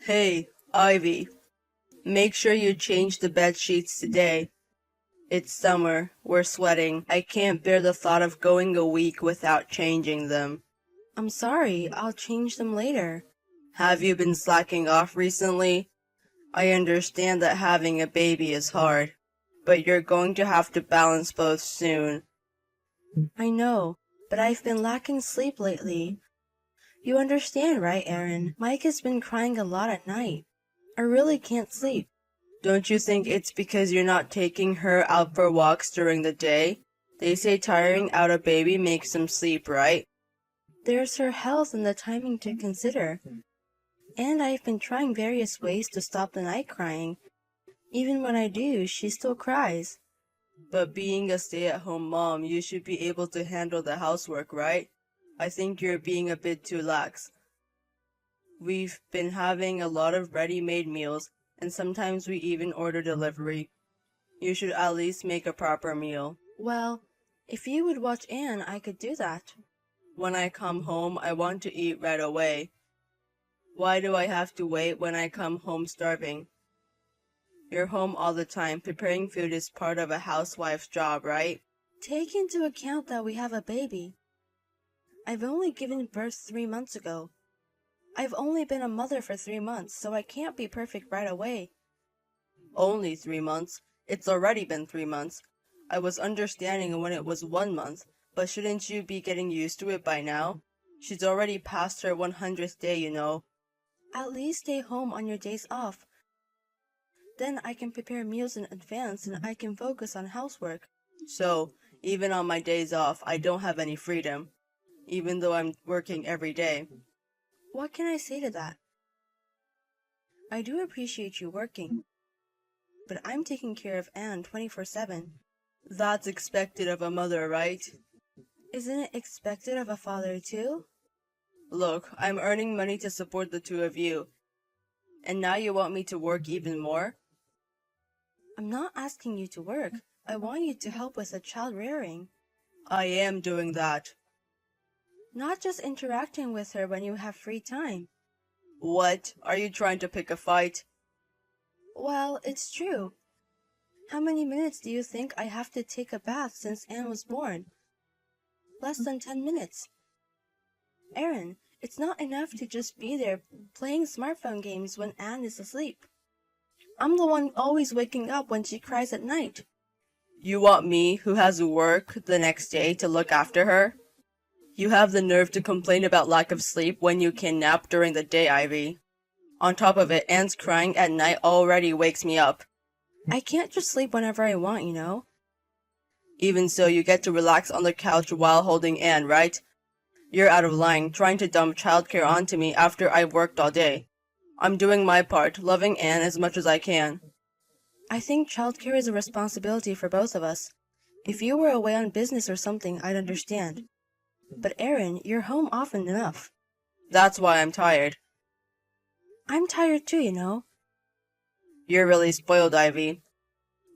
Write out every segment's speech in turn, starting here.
Hey, Ivy, make sure you change the bed sheets today. It's summer, we're sweating. I can't bear the thought of going a week without changing them. I'm sorry, I'll change them later. Have you been slacking off recently? I understand that having a baby is hard, but you're going to have to balance both soon. I know, but I've been lacking sleep lately. You understand, right, Aaron? Mike has been crying a lot at night. I really can't sleep. Don't you think it's because you're not taking her out for walks during the day? They say tiring out a baby makes them sleep, right? There's her health and the timing to consider. And I've been trying various ways to stop the night crying. Even when I do, she still cries. But being a stay-at-home mom, you should be able to handle the housework, right? I think you're being a bit too lax. We've been having a lot of ready-made meals, and sometimes we even order delivery. You should at least make a proper meal. Well, if you would watch Anne, I could do that. When I come home, I want to eat right away. Why do I have to wait when I come home starving? You're home all the time. Preparing food is part of a housewife's job, right? Take into account that we have a baby. I've only given birth 3 months ago. I've only been a mother for 3 months, so I can't be perfect right away. Only 3 months? It's already been 3 months. I was understanding when it was 1 month, but shouldn't you be getting used to it by now? She's already past her 100th day, you know. At least stay home on your days off. Then I can prepare meals in advance and I can focus on housework. So, even on my days off, I don't have any freedom, even though I'm working every day. What can I say to that? I do appreciate you working, but I'm taking care of Anne 24/7. That's expected of a mother, right? Isn't it expected of a father too? Look, I'm earning money to support the two of you, and now you want me to work even more? I'm not asking you to work. I want you to help with the child rearing. I am doing that. Not just interacting with her when you have free time. What? Are you trying to pick a fight? Well, it's true. How many minutes do you think I have to take a bath since Anne was born? Less than 10 minutes. Aaron, it's not enough to just be there playing smartphone games when Anne is asleep. I'm the one always waking up when she cries at night. You want me, who has work the next day, to look after her? You have the nerve to complain about lack of sleep when you can nap during the day, Ivy. On top of it, Anne's crying at night already wakes me up. I can't just sleep whenever I want, you know. Even so, you get to relax on the couch while holding Anne, right? You're out of line, trying to dump childcare onto me after I've worked all day. I'm doing my part, loving Anne as much as I can. I think childcare is a responsibility for both of us. If you were away on business or something, I'd understand. But Aaron, you're home often enough. That's why I'm tired. I'm tired too, you know. You're really spoiled, Ivy.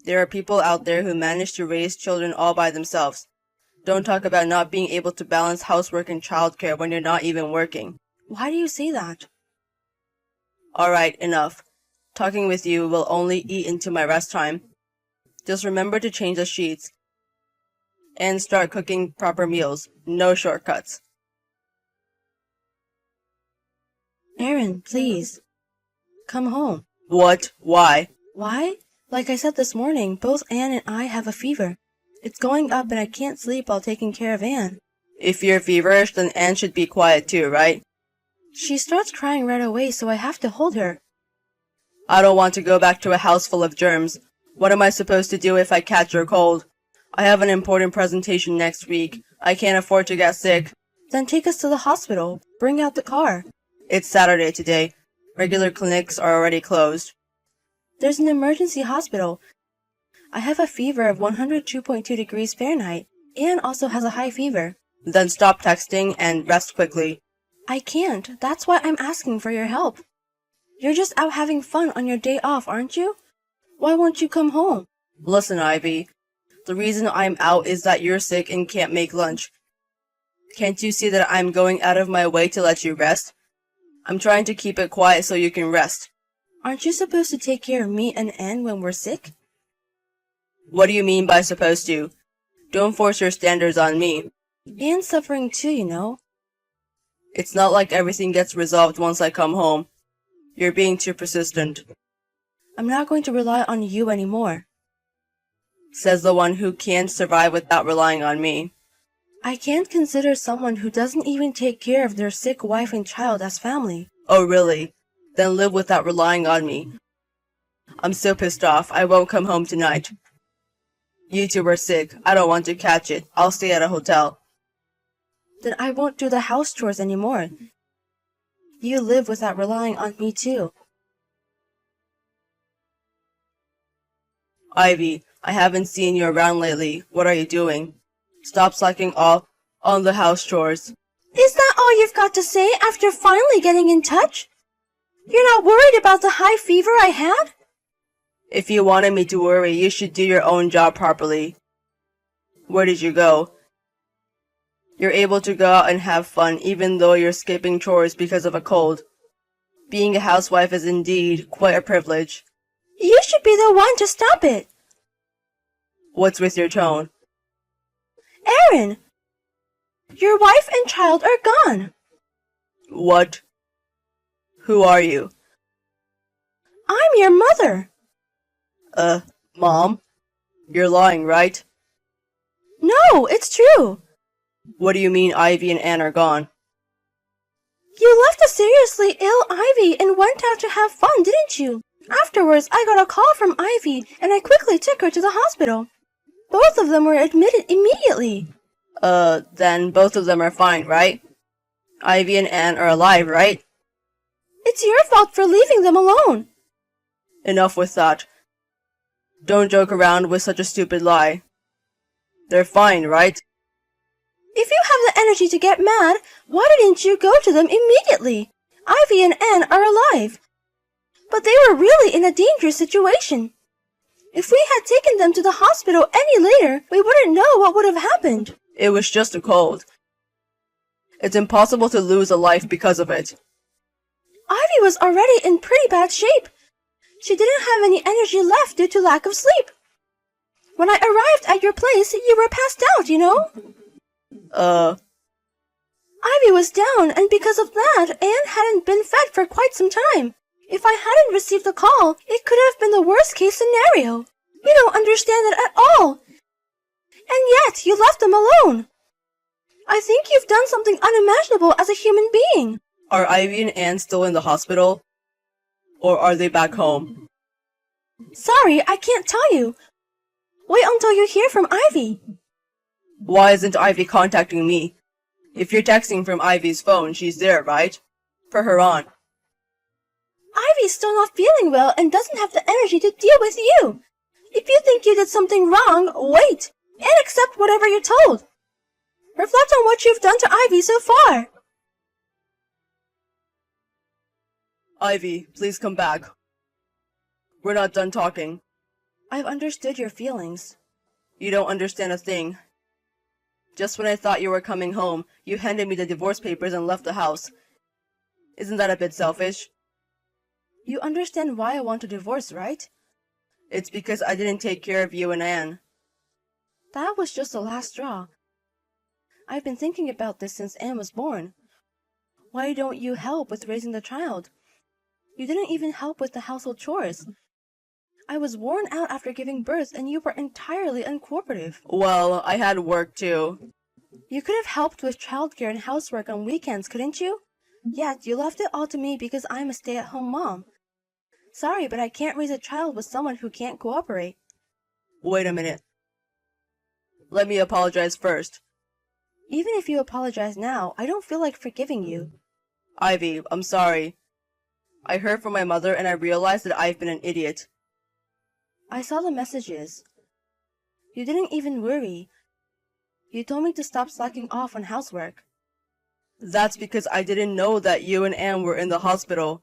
There are people out there who manage to raise children all by themselves. Don't talk about not being able to balance housework and childcare when you're not even working. Why do you say that? Alright, enough. Talking with you will only eat into my rest time. Just remember to change the sheets. And start cooking proper meals. No shortcuts. Aaron, please. Come home. What? Why? Why? Like I said this morning, both Anne and I have a fever. It's going up and I can't sleep while taking care of Anne. If you're feverish, then Anne should be quiet too, right? She starts crying right away, so I have to hold her. I don't want to go back to a house full of germs. What am I supposed to do if I catch a cold? I have an important presentation next week. I can't afford to get sick. Then take us to the hospital. Bring out the car. It's Saturday today. Regular clinics are already closed. There's an emergency hospital. I have a fever of 102.2 degrees Fahrenheit. Anne also has a high fever. Then stop texting and rest quickly. I can't. That's why I'm asking for your help. You're just out having fun on your day off, aren't you? Why won't you come home? Listen, Ivy. The reason I'm out is that you're sick and can't make lunch. Can't you see that I'm going out of my way to let you rest? I'm trying to keep it quiet so you can rest. Aren't you supposed to take care of me and Anne when we're sick? What do you mean by supposed to? Don't force your standards on me. Anne's suffering too, you know. It's not like everything gets resolved once I come home. You're being too persistent. I'm not going to rely on you anymore. Says the one who can't survive without relying on me. I can't consider someone who doesn't even take care of their sick wife and child as family. Oh, really? Then live without relying on me. I'm so pissed off, I won't come home tonight. You two were sick. I don't want to catch it. I'll stay at a hotel. Then I won't do the house chores anymore. You live without relying on me too. Ivy, I haven't seen you around lately. What are you doing? Stop slacking off on the house chores. Is that all you've got to say after finally getting in touch? You're not worried about the high fever I had? If you wanted me to worry, you should do your own job properly. Where did you go? You're able to go out and have fun even though you're skipping chores because of a cold. Being a housewife is indeed quite a privilege. You should be the one to stop it. What's with your tone? Aaron! Your wife and child are gone. What? Who are you? I'm your mother. Mom? You're lying, right? No, it's true. What do you mean Ivy and Anne are gone? You left a seriously ill Ivy and went out to have fun, didn't you? Afterwards, I got a call from Ivy, and I quickly took her to the hospital. Both of them were admitted immediately. Then both of them are fine, right? Ivy and Anne are alive, right? It's your fault for leaving them alone. Enough with that. Don't joke around with such a stupid lie. They're fine, right? If you have the energy to get mad, why didn't you go to them immediately? Ivy and Anne are alive. But they were really in a dangerous situation. If we had taken them to the hospital any later, we wouldn't know what would have happened. It was just a cold. It's impossible to lose a life because of it. Ivy was already in pretty bad shape. She didn't have any energy left due to lack of sleep. When I arrived at your place, you were passed out, you know? Ivy was down, and because of that, Anne hadn't been fed for quite some time. If I hadn't received the call, it could have been the worst-case scenario. You don't understand it at all. And yet, you left them alone. I think you've done something unimaginable as a human being. Are Ivy and Anne still in the hospital? Or are they back home? Sorry, I can't tell you. Wait until you hear from Ivy. Why isn't Ivy contacting me? If you're texting from Ivy's phone, she's there, right? Put her on. Ivy's still not feeling well and doesn't have the energy to deal with you. If you think you did something wrong, wait and accept whatever you're told. Reflect on what you've done to Ivy so far. Ivy, please come back. We're not done talking. I've understood your feelings. You don't understand a thing. Just when I thought you were coming home, you handed me the divorce papers and left the house. Isn't that a bit selfish? You understand why I want a divorce, right? It's because I didn't take care of you and Anne. That was just the last straw. I've been thinking about this since Anne was born. Why don't you help with raising the child? You didn't even help with the household chores. I was worn out after giving birth and you were entirely uncooperative. Well, I had work too. You could have helped with childcare and housework on weekends, couldn't you? Yet you left it all to me because I'm a stay-at-home mom. Sorry, but I can't raise a child with someone who can't cooperate. Wait a minute. Let me apologize first. Even if you apologize now, I don't feel like forgiving you. Ivy, I'm sorry. I heard from my mother and I realized that I've been an idiot. I saw the messages. You didn't even worry. You told me to stop slacking off on housework. That's because I didn't know that you and Anne were in the hospital.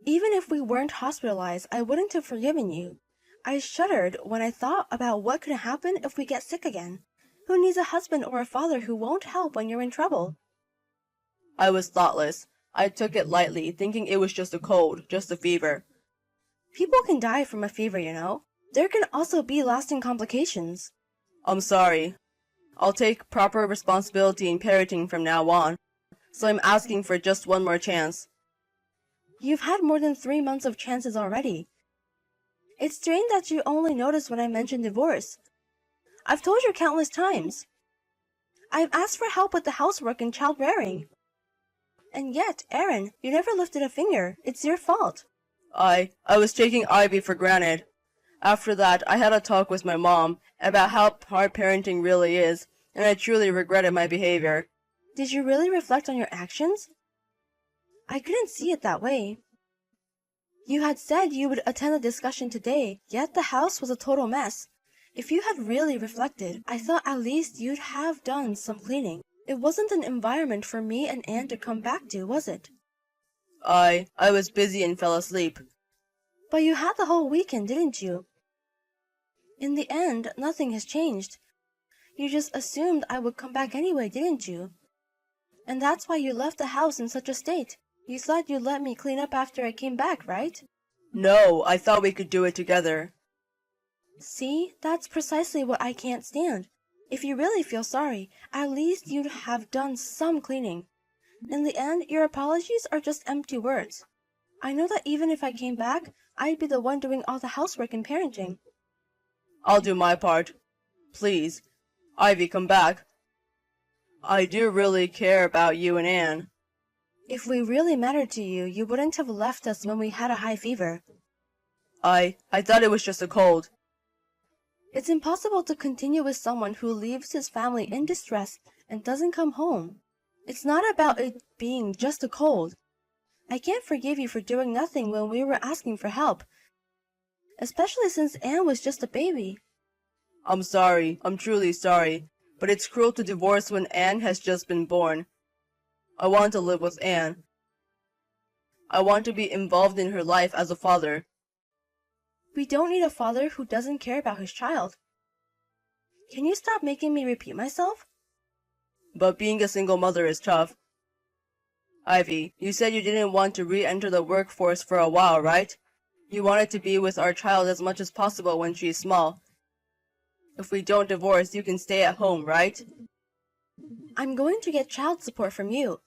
Even if we weren't hospitalized, I wouldn't have forgiven you. I shuddered when I thought about what could happen if we get sick again. Who needs a husband or a father who won't help when you're in trouble? I was thoughtless. I took it lightly, thinking it was just a cold, just a fever. People can die from a fever, you know. There can also be lasting complications. I'm sorry. I'll take proper responsibility in parenting from now on, so I'm asking for just one more chance. You've had more than 3 months of chances already. It's strange that you only noticed when I mentioned divorce. I've told you countless times. I've asked for help with the housework and child rearing. And yet, Aaron, you never lifted a finger. It's your fault. I was taking Ivy for granted. After that, I had a talk with my mom about how hard parenting really is, and I truly regretted my behavior. Did you really reflect on your actions? I couldn't see it that way. You had said you would attend the discussion today, yet the house was a total mess. If you had really reflected, I thought at least you'd have done some cleaning. It wasn't an environment for me and Anne to come back to, was it? I was busy and fell asleep. But you had the whole weekend, didn't you? In the end, nothing has changed. You just assumed I would come back anyway, didn't you? And that's why you left the house in such a state. You thought you'd let me clean up after I came back, right? No, I thought we could do it together. See, that's precisely what I can't stand. If you really feel sorry, at least you'd have done some cleaning. In the end, your apologies are just empty words. I know that even if I came back, I'd be the one doing all the housework and parenting. I'll do my part. Please, Ivy, come back. I do really care about you and Anne. If we really mattered to you, you wouldn't have left us when we had a high fever. I thought it was just a cold. It's impossible to continue with someone who leaves his family in distress and doesn't come home. It's not about it being just a cold. I can't forgive you for doing nothing when we were asking for help, especially since Anne was just a baby. I'm sorry. I'm truly sorry. But it's cruel to divorce when Anne has just been born. I want to live with Anne. I want to be involved in her life as a father. We don't need a father who doesn't care about his child. Can you stop making me repeat myself? But being a single mother is tough. Ivy, you said you didn't want to re-enter the workforce for a while, right? You wanted to be with our child as much as possible when she's small. If we don't divorce, you can stay at home, right? I'm going to get child support from you.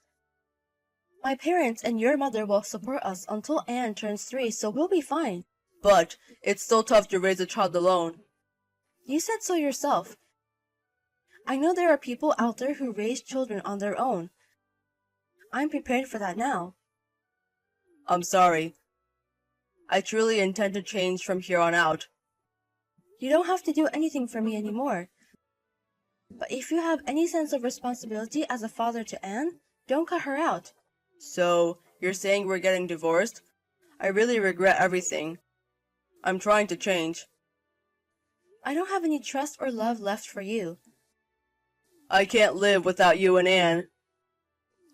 My parents and your mother will support us until Anne turns 3, so we'll be fine. But it's still tough to raise a child alone. You said so yourself. I know there are people out there who raise children on their own. I'm prepared for that now. I'm sorry. I truly intend to change from here on out. You don't have to do anything for me anymore. But if you have any sense of responsibility as a father to Anne, don't cut her out. So, you're saying we're getting divorced? I really regret everything. I'm trying to change. I don't have any trust or love left for you. I can't live without you and Anne.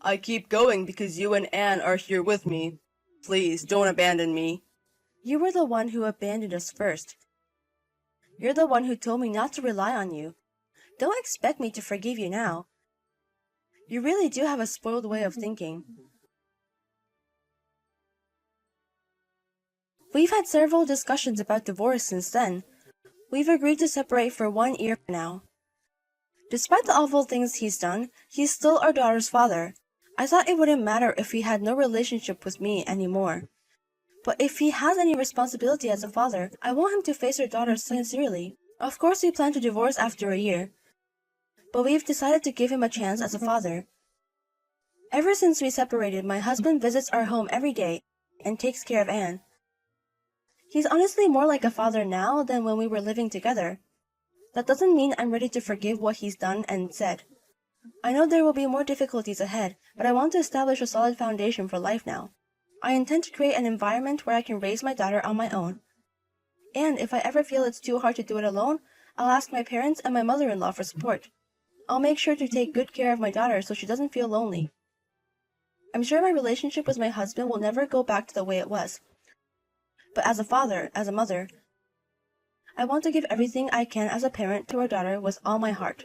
I keep going because you and Anne are here with me. Please, don't abandon me. You were the one who abandoned us first. You're the one who told me not to rely on you. Don't expect me to forgive you now. You really do have a spoiled way of thinking. We've had several discussions about divorce since then. We've agreed to separate for 1 year now. Despite the awful things he's done, he's still our daughter's father. I thought it wouldn't matter if he had no relationship with me anymore. But if he has any responsibility as a father, I want him to face our daughter sincerely. Of course we plan to divorce after a year, but we've decided to give him a chance as a father. Ever since we separated, my husband visits our home every day and takes care of Anne. He's honestly more like a father now than when we were living together. That doesn't mean I'm ready to forgive what he's done and said. I know there will be more difficulties ahead, but I want to establish a solid foundation for life now. I intend to create an environment where I can raise my daughter on my own. And if I ever feel it's too hard to do it alone, I'll ask my parents and my mother-in-law for support. I'll make sure to take good care of my daughter so she doesn't feel lonely. I'm sure my relationship with my husband will never go back to the way it was. But as a father, as a mother, I want to give everything I can as a parent to our daughter with all my heart.